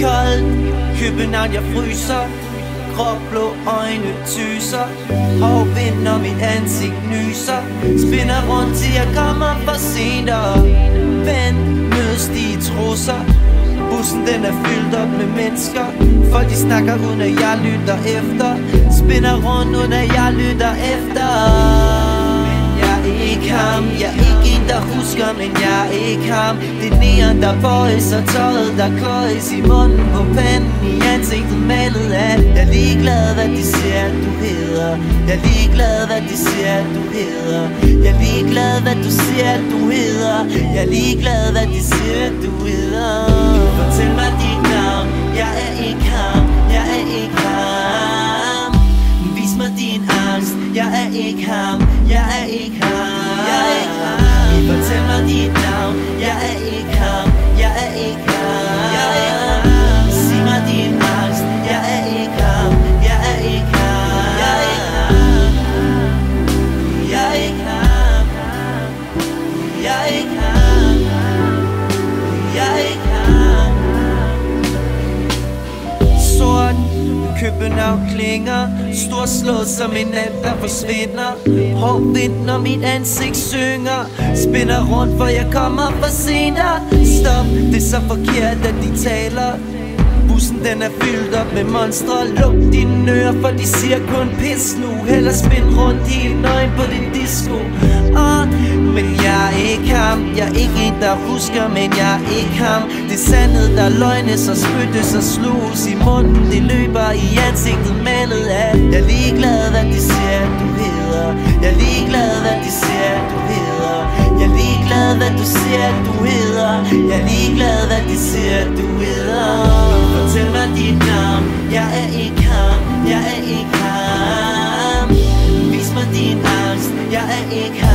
Koldt, København, jeg fryser. Gråblå øjne tyser. Hård vind, når mit ansigt nyser. Spinner rundt til jeg kommer for sent. Og ven, mødes de i trusser. Bussen den er fyldt op med mennesker. Folk de snakker uden at jeg lytter efter. Spinner rundt uden at jeg lytter efter. Ikke ham, jeg er ikke en der husker, men jeg er ikke ham. Det er neon der bøjes og tøjet der kløjes i munden på panden, i ansigtet malet af. Jeg er ligeglad hvad de siger du hedder. Jeg er ligeglad hvad de siger du hedder. Jeg er ligeglad hvad du siger du hedder. Jeg er ligeglad hvad de siger du hedder. Fortæl mig dit navn, jeg er ikke ham. Jeg er ikke ham. Vis mig din angst, jeg er ikke ham. Jeg er ikke ham. Jeg er ikke ham. Fortæl mig dit navn, jeg er ikke ham. Jeg er ikke ham. Jeg er ikke ham. Sig mig din angst, jeg er ikke ham. Jeg er ikke ham. Jeg er ikke ham. Jeg er ikke ham. Jeg er ikke ham. Jeg er ikke ham. Sort København klinger, storslået som en nat der forsvinder. Hård vind når mit ansigt synger. Spinner rundt for jeg kommer for sent. Stop, det er så forkert at de taler. Bussen den er fyldt op med monstre. Luk dine ører for de siger kun pis nu. Heller spin rundt helt nøgen på din disco. Men jeg er ikke ham. Jeg er ikke en der husker, men jeg er ikke ham. Det er sandhed der løgnes og spyttes og sluges i munden. Det løber i ansigtet malet af. Jeg er ligeglad hvad de siger du hedder. Jeg er ligeglad hvad de siger du hedder. Jeg er ligeglad hvad du siger du hedder. Jeg er ligeglad hvad de siger du hedder. Fortæl mig dit navn, jeg er ikke ham. Jeg er ikke ham. Vis mig din angst, jeg er ikke ham.